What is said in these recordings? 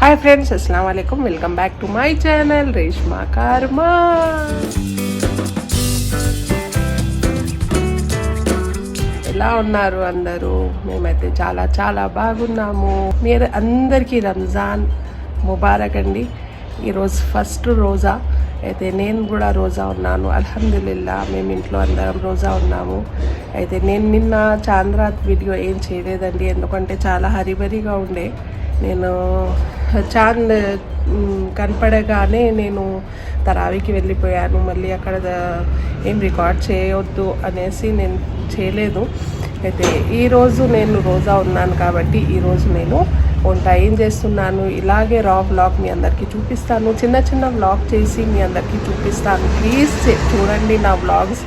Hi friends, అస్సలాము అలైకుం. Welcome back to my channel Reshma Kaaram. ఎలా ఉన్నారు అందరూ? మేమైతే చాలా చాలా బాగున్నాము. మీరు అందరికీ రంజాన్ ముబారక్ అండి. ఈరోజు ఫస్ట్ రోజా అయితే నేను కూడా రోజా ఉన్నాను. అల్హమ్దులిల్లా మేము ఇంట్లో అందరం రోజా ఉన్నాము. అయితే నేను నిన్న చాంద్రాత్ వీడియో ఏం చేయలేదండి, ఎందుకంటే చాలా హరిబరిగా ఉండే. నేను చాంద్ కనపడగానే నేను తరావీకి వెళ్ళిపోయాను. మళ్ళీ అక్కడ ఏం రికార్డ్ చేయొద్దు అనేసి నేను చేయలేదు. అయితే ఈరోజు నేను రోజా ఉన్నాను కాబట్టి ఈరోజు నేను వంట ఏం చేస్తున్నాను ఇలాగే రా వ్లాగ్ మీ అందరికీ చూపిస్తాను. చిన్న చిన్న వ్లాగ్ చేసి మీ అందరికీ చూపిస్తాను. ప్లీజ్ చూడండి నా వ్లాగ్స్,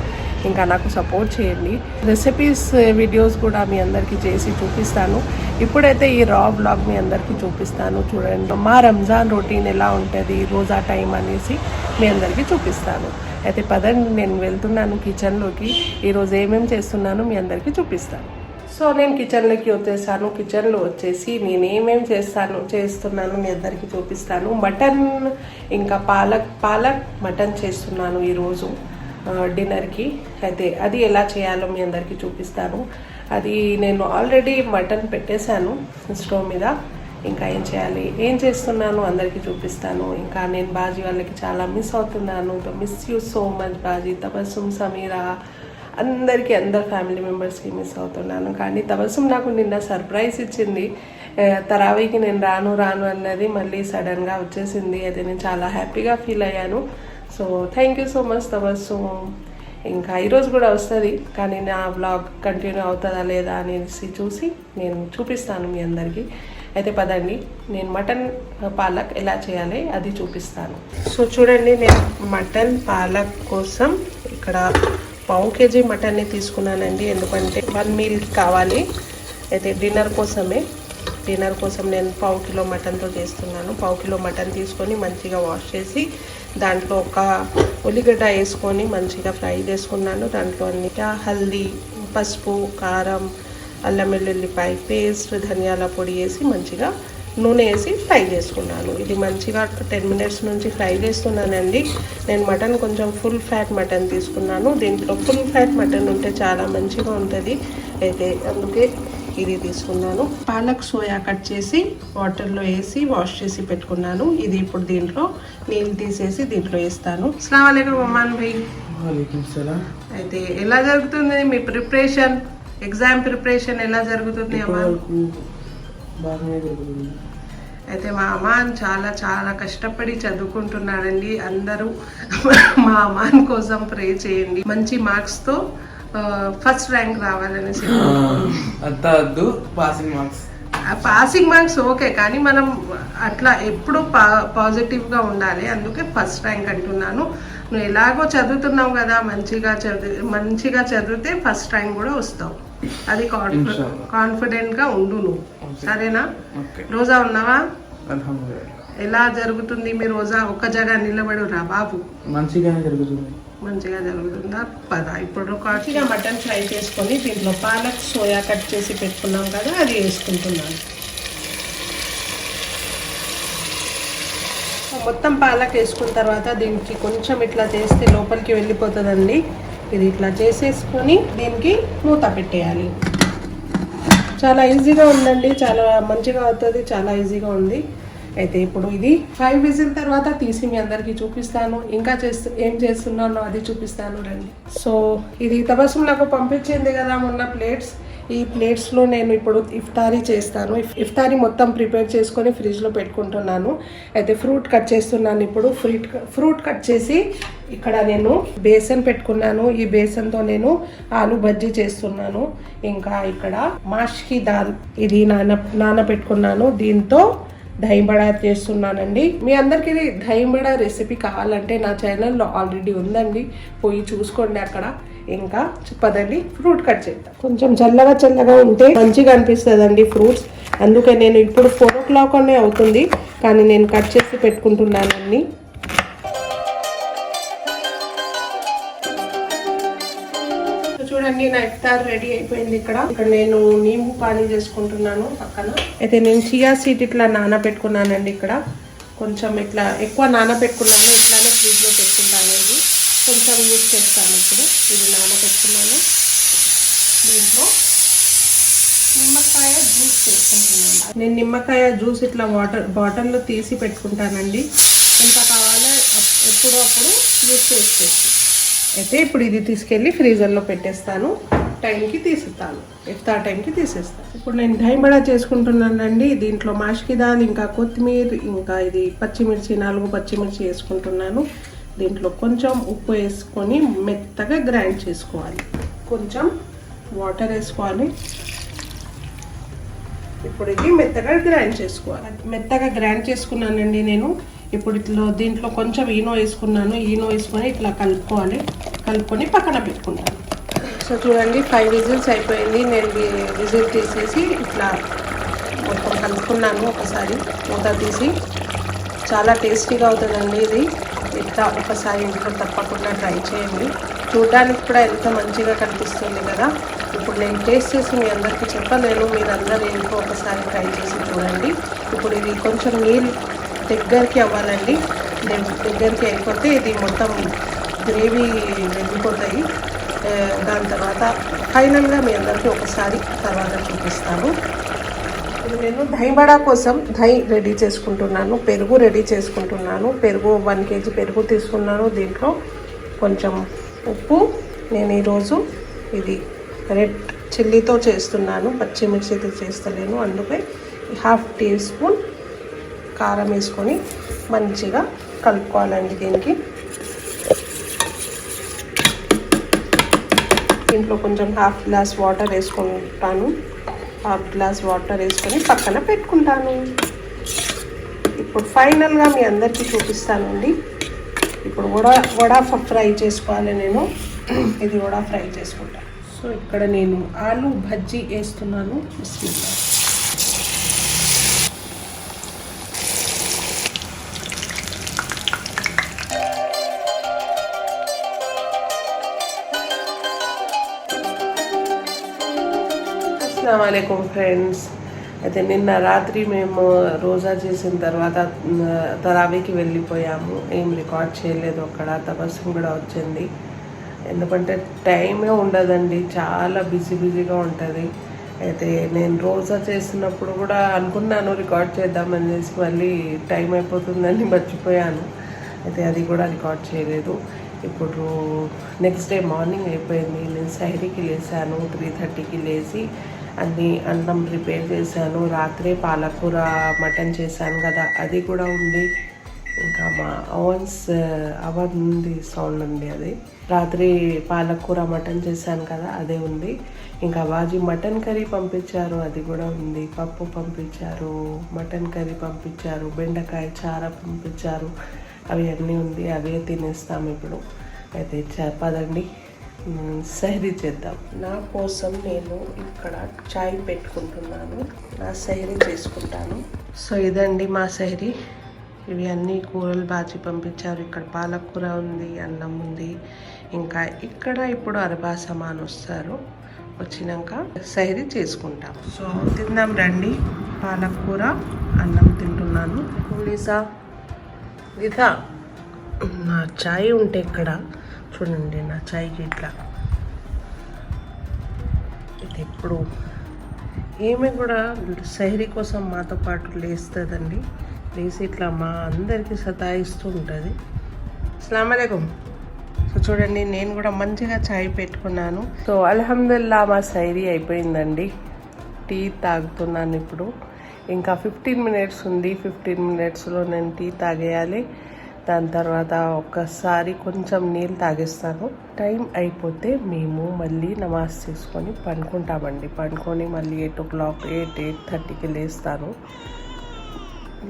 ఇంకా నాకు సపోర్ట్ చేయండి. రెసిపీస్ వీడియోస్ కూడా మీ అందరికీ చేసి చూపిస్తాను. ఇప్పుడైతే ఈ రా వ్లాగ్ మీ అందరికీ చూపిస్తాను. చూడండి మా రంజాన్ రొటీన్ ఎలా ఉంటుంది, రోజా టైం అనేసి మీ అందరికీ చూపిస్తాను. అయితే పదండి, నేను వెళ్తున్నాను కిచెన్లోకి. ఈరోజు ఏమేమి చేస్తున్నాను మీ అందరికీ చూపిస్తాను. సో నేను కిచెన్లోకి వచ్చేసాను. కిచెన్లో వచ్చేసి నేను ఏమేమి చేస్తున్నాను మీ అందరికీ చూపిస్తాను. మటన్ ఇంకా పాలక్ మటన్ చేస్తున్నాను ఈరోజు డిన్నర్కి. అయితే అది ఎలా చేయాలో మీ అందరికీ చూపిస్తాను. అది నేను ఆల్రెడీ మటన్ పెట్టేశాను స్టవ్ మీద. ఇంకా ఏం చేస్తున్నాను అందరికీ చూపిస్తాను. ఇంకా నేను బాజీ వాళ్ళకి చాలా మిస్ అవుతున్నాను. మిస్ యూ సో మచ్ బాజీ, తబస్సుమ్, సమీరా, అందరికీ, అందరు ఫ్యామిలీ మెంబర్స్కి మిస్ అవుతున్నాను. కానీ తబస్సుమ్ నాకు నిన్న సర్ప్రైజ్ ఇచ్చింది. తరావీకి నేను రాను అన్నది మళ్ళీ సడన్గా వచ్చేసింది. అయితే నేను చాలా హ్యాపీగా ఫీల్ అయ్యాను. So thank you so much Tabassum. ఇంకా ఈరోజు కూడా వస్తుంది, కానీ నా వ్లాగ్ కంటిన్యూ అవుతుందా లేదా అనేసి చూసి నేను చూపిస్తాను మీ అందరికీ. అయితే పదండి, నేను మటన్ పాలక్ ఎలా చేయాలి అది చూపిస్తాను. సో చూడండి, నేను మటన్ పాలక్ కోసం ఇక్కడ 1/2 kg మటన్ని తీసుకున్నానండి. ఎందుకంటే 1 మీల్కి కావాలి. అయితే డిన్నర్ కోసం నేను 1/2 కిలో మటన్తో చేస్తున్నాను. 1/2 కిలో మటన్ తీసుకొని మంచిగా వాష్ చేసి దాంట్లో ఒక ఉల్లిగడ్డ వేసుకొని మంచిగా ఫ్రై చేసుకున్నాను. దాంట్లో హల్దీ, పసుపు, కారం, అల్లం వెల్లుల్లిపాయ పేస్ట్, ధనియాల పొడి వేసి మంచిగా నూనె వేసి ఫ్రై చేసుకున్నాను. ఇది మంచిగా 10 minutes నుంచి ఫ్రై చేస్తున్నానండి. నేను మటన్ కొంచెం ఫుల్ ఫ్యాట్ మటన్ తీసుకున్నాను. దీంట్లో ఫుల్ ఫ్యాట్ మటన్ ఉంటే చాలా మంచిగా ఉంటుంది. అయితే అందుకే ఇది తీసుకున్నాను. పాలక్ సోయా కట్ చేసి వాటర్లో వేసి వాష్ చేసి పెట్టుకున్నాను. ఇది ఇప్పుడు దీంట్లో నీళ్ళు తీసేసి దీంట్లో వేస్తాను. అస్సలాము అలైకుం అమ్మాన్ భాయ్. అయితే ఎలా జరుగుతుంది మీ ప్రిపరేషన్? ఎగ్జామ్ ప్రిపరేషన్ ఎలా జరుగుతుంది అమ్మాన్? అయితే మా అమ్మాన్ చాలా చాలా కష్టపడి చదువుకుంటున్నాడండి. అందరూ మా అమ్మాన్ కోసం ప్రే చేయండి. మంచి మార్క్స్తో ఫస్ట్ ర్యాంక్ రావాలనేసి. పాసింగ్ మార్క్స్ ఓకే, కానీ మనం అట్లా ఎప్పుడు పాజిటివ్గా ఉండాలి. అందుకే ఫస్ట్ ర్యాంక్ అంటున్నాను. నువ్వు ఎలాగో చదువుతున్నావు కదా, మంచిగా చదివితే ఫస్ట్ ర్యాంక్ కూడా వస్తావు. అది కాన్ఫిడెంట్గా ఉండు నువ్వు, సరేనా? రోజా ఉన్నావా? ఎలా జరుగుతుంది మీ రోజా? ఒక్క జగ నిలబడురా బాబు. మంచిగా జరుగుతుందా? పద ఇప్పుడు మంచిగా మటన్ ఫ్రై చేసుకొని దీంట్లో పాలక్ సోయా కట్ చేసి పెట్టుకున్నాం కదా, అది వేసుకుంటున్నాను. మొత్తం పాలక్ వేసుకున్న తర్వాత దీనికి కొంచెం ఇట్లా చేస్తే లోపలికి వెళ్ళిపోతుందండి. ఇది ఇట్లా చేసేసుకొని దీనికి మూత పెట్టేయాలి. చాలా ఈజీగా ఉందండి, చాలా మంచిగా అవుతుంది, చాలా ఈజీగా ఉంది. అయితే ఇప్పుడు ఇది 5 విజిల్ తర్వాత తీసి మీ అందరికీ చూపిస్తాను. ఇంకా ఏం చేస్తున్నానో అది చూపిస్తాను రండి. సో ఇది తబస్సుమ్ నాకు పంపించింది కదా మొన్న ప్లేట్స్. ఈ ప్లేట్స్లో నేను ఇప్పుడు ఇఫ్తారీ చేస్తాను. ఇఫ్తారీ మొత్తం ప్రిపేర్ చేసుకొని ఫ్రిడ్జ్లో పెట్టుకుంటున్నాను. అయితే ఫ్రూట్ కట్ చేస్తున్నాను. ఇప్పుడు ఫ్రూట్ కట్ చేసి ఇక్కడ నేను బేసన్ పెట్టుకున్నాను. ఈ బేసన్తో నేను ఆలు బజ్జీ చేస్తున్నాను. ఇంకా ఇక్కడ మాష్కి దాల్ ఇది నానబెట్టుకున్నాను. దీంతో దహీ బడా చేస్తున్నానండి. మీ అందరికీ దహీ బడా రెసిపీ కావాలంటే నా ఛానల్లో ఆల్రెడీ ఉందండి, పోయి చూసుకోండి అక్కడ. ఇంకా పదండి ఫ్రూట్ కట్ చేద్దాం. కొంచెం చల్లగా ఉంటే మంచిగా అనిపిస్తుందండి ఫ్రూట్స్. అందుకే నేను ఇప్పుడు 4 o'clock అవుతుంది, కానీ నేను కట్ చేసి పెట్టుకుంటున్నానండి. చూడండి నా ఇఫ్తార్ రెడీ అయిపోయింది. ఇక్కడ నేను నీంబు పానీ చేసుకుంటున్నాను పక్కన. అయితే నేను చియా సీడ్ ఇట్లా నానబెట్టుకున్నానండి. ఇక్కడ కొంచెం ఇట్లా ఎక్కువ నానబెట్టుకున్నాను, ఇట్లానే ఫ్రిడ్జ్లో పెట్టుకుంటాను. ఇది కొంచెం యూజ్ చేస్తాను. ఇప్పుడు ఇది నానబెట్టుకున్నాను. దీంట్లో నిమ్మకాయ జ్యూస్ చేసుకుంటున్నాను. నేను నిమ్మకాయ జ్యూస్ ఇట్లా బాటిల్లో తీసి పెట్టుకుంటానండి. ఎంత కావాలో ఎప్పుడో అప్పుడు యూజ్ చేసుకోవచ్చు. అయితే ఇప్పుడు ఇది తీసుకెళ్ళి ఫ్రీజర్లో పెట్టేస్తాను. టైంకి తీసేస్తాను, ఇఫ్తార్ టైంకి తీసేస్తాను. ఇప్పుడు నేను దహీ బడా చేసుకుంటున్నానండి. దీంట్లో మాష్కి దాల్, ఇంకా కొత్తిమీర, ఇంకా ఇది పచ్చిమిర్చి, 4 పచ్చిమిర్చి వేసుకుంటున్నాను. దీంట్లో కొంచెం ఉప్పు వేసుకొని మెత్తగా గ్రైండ్ చేసుకోవాలి. కొంచెం వాటర్ వేసుకోవాలి. ఇప్పుడు ఇది మెత్తగా గ్రైండ్ చేసుకోవాలి. మెత్తగా గ్రైండ్ చేసుకున్నానండి నేను. ఇప్పుడు దీంట్లో కొంచెం ఈనో వేసుకున్నాను. ఈనో వేసుకొని ఇట్లా కలుపుకొని పక్కన పెట్టుకున్నాను. సో చూడండి 5 విజిల్స్ అయిపోయింది. నేను విజిల్ తీసేసి ఇట్లా మొత్తం కలుపుకున్నాను. ఒకసారి మూత తీసి. చాలా టేస్టీగా అవుతుందండి ఇది. ఇట్లా ఒకసారి ఇంట్లో తప్పకుండా ట్రై చేయండి. చూడడానికి కూడా ఎంత మంచిగా కనిపిస్తుంది కదా. ఇప్పుడు నేను టేస్ట్ చేసి మీ అందరికీ చెప్పలేను. మీరందరూ ఇంట్లో ఒకసారి ట్రై చేసి చూడండి. ఇప్పుడు ఇది కొంచెం నీళ్ళు దగ్గరికి అవ్వాలండి. దగ్గరికి అయిపోతే ఇది మొత్తం గ్రేవీ వెళ్ళిపోతాయి. దాని తర్వాత ఫైనల్గా మీ అందరికీ ఒకసారి తర్వాత చూపిస్తాను. ఇప్పుడు నేను దహీ బడా కోసం దహీ రెడీ చేసుకుంటున్నాను. పెరుగు రెడీ చేసుకుంటున్నాను. పెరుగు 1 kg పెరుగు తీసుకున్నాను. దీంట్లో కొంచెం ఉప్పు, నేను ఈరోజు ఇది రెడ్ చిల్లీతో చేస్తున్నాను, పచ్చిమిర్చితో చేస్తలేను. అందుకే 1/2 టీ స్పూన్ కారం వేసుకొని మంచిగా కలుపుకోవాలండి. దీంట్లో కొంచెం 1/2 గ్లాస్ వాటర్ వేసుకుంటాను. 1/2 గ్లాస్ వాటర్ వేసుకొని పక్కన పెట్టుకుంటాను. ఇప్పుడు ఫైనల్గా మీ అందరికీ చూపిస్తానండి. ఇప్పుడు వడా ఫ్రై చేసుకోవాలి నేను. ఇది వడా ఫ్రై చేసుకుంటాను. సో ఇక్కడ నేను ఆలు బజ్జీ వేస్తున్నాను. బిస్మిల్లా. అస్సలాముఅలైకుం ఫ్రెండ్స్. అయితే నిన్న రాత్రి మేము రోజా చేసిన తర్వాత తరావీకి వెళ్ళిపోయాము. ఏం రికార్డ్ చేయలేదు. అక్కడ తబస్సుం కూడా వచ్చింది. ఎందుకంటే టైమే ఉండదండి, చాలా బిజీగా ఉంటుంది. అయితే నేను రోజా చేసినప్పుడు కూడా అనుకున్నాను రికార్డ్ చేద్దామని చేసి, మళ్ళీ టైం అయిపోతుందని మర్చిపోయాను. అయితే అది కూడా రికార్డ్ చేయలేదు. ఇప్పుడు నెక్స్ట్ డే మార్నింగ్ అయిపోయింది. నేను సైరీకి లేసాను. 3:30కి లేచి అన్నం ప్రిపేర్ చేశాను. రాత్రే పాలకూర మటన్ చేశాను కదా, అది కూడా ఉంది. ఇంకా మా అవన్ ఉంది సౌండ్ ఉంది. అది రాత్రి పాలకూర మటన్ చేశాను కదా, అదే ఉంది. ఇంకా బాజీ మటన్ కర్రీ పంపించారు, అది కూడా ఉంది. పప్పు పంపించారు, మటన్ కర్రీ పంపించారు, బెండకాయ చార పంపించారు. అవి అన్నీ ఉంది. అవే తినేస్తాం ఇప్పుడు. అయితే పదండి సహరీ చేద్దాం. నా కోసం నేను ఇక్కడ చాయ్ పెట్టుకుంటున్నాను. నా సహరీ చేసుకుంటాను. సో ఇదండి మా సహరీ. ఇవి అన్ని కూరలు బాజీ పంపించారు. ఇక్కడ పాలకూర ఉంది, అన్నం ఉంది. ఇంకా ఇక్కడ ఇప్పుడు అరబా సమాన్ వస్తారు. వచ్చినాక సహరీ చేసుకుంటాం. సో తిందాం రండి. పాలకూర అన్నం తింటున్నాను. లిసా నా చాయ్ ఉంటే ఇక్కడ చూడండి, నా చాయ్కి ఇట్లా ఇది ఎప్పుడు ఏమి కూడా సహరీ కోసం మాతో పాటు లేస్తుందండి. లేసి ఇట్లా మా అందరికీ సతాయిస్తూ ఉంటుంది. అస్సలాము అలైకుం. సో చూడండి, నేను కూడా మంచిగా చాయ్ పెట్టుకున్నాను. సో అల్హమ్దుల్లా మా సైరీ అయిపోయిందండి. టీ తాగుతున్నాను ఇప్పుడు. ఇంకా 15 మినిట్స్ ఉంది. 15 మినిట్స్లో నేను టీ తాగేయాలి. దాని తర్వాత ఒక్కసారి కొంచెం నీళ్ళు తాగేస్తాను. టైం అయిపోతే మేము మళ్ళీ నమాజ్ చేసుకొని పండుకుంటామండి. పండుకొని మళ్ళీ 8 o'clock 8:30కి లేస్తాను.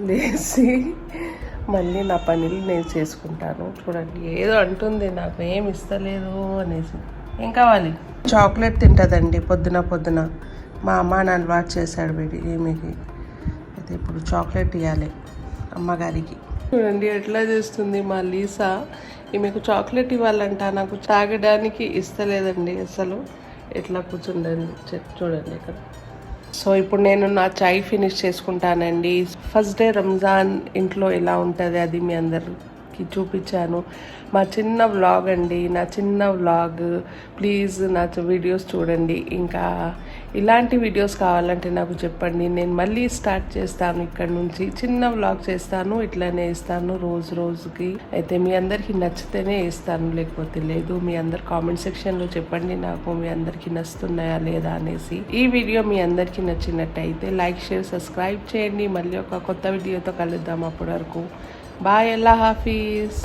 లేచి మళ్ళీ నా పనులు నేను చేసుకుంటాను. చూడండి, ఏదో అంటుంది, నాకు ఏమి ఇస్తలేదు అనేసి. ఏం కావాలి? చాక్లెట్ తింటుందండి పొద్దున. మా అమ్మ నన్ను అలవాటు చేశాడు వీడి ఈమెకి. అయితే ఇప్పుడు చాక్లెట్ ఇవ్వాలి అమ్మగారికి. చూడండి ఎట్లా చేస్తుంది మా లీసా. ఈమెకు చాక్లెట్ ఇవ్వాలంట, నాకు తాగడానికి ఇస్తలేదండి అసలు. ఎట్లా కూర్చుండండి చూడండి ఇక్కడ. సో ఇప్పుడు నేను నా చాయ్ ఫినిష్ చేసుకుంటానండి. ఫస్ట్ డే రంజాన్ ఇంట్లో ఎలా ఉంటుంది అది మీ అందరికి చూపించాను. మా చిన్న వ్లాగ్ అండి, నా చిన్న వ్లాగ్. ప్లీజ్ నా వీడియోస్ చూడండి. ఇంకా ఇలాంటి వీడియోస్ కావాలంటే నాకు చెప్పండి, నేను మళ్ళీ స్టార్ట్ చేస్తాను. ఇక్కడ నుంచి చిన్న వ్లాగ్ చేస్తాను, ఇట్లానే ఇస్తాను రోజుకి. అయితే మీ అందరికీ నచ్చితేనే ఇస్తాను, లేకపోతే లేదు. మీ అందరు కామెంట్ సెక్షన్లో చెప్పండి నాకు మీ అందరికీ నచ్చుతున్నాయా లేదా అనేసి. ఈ వీడియో మీ అందరికీ నచ్చినట్టయితే లైక్, షేర్, సబ్స్క్రైబ్ చేయండి. మళ్ళీ ఒక కొత్త వీడియోతో కలుద్దాం. అప్పటి వరకు బాయ్, అల్లా హాఫీజ్.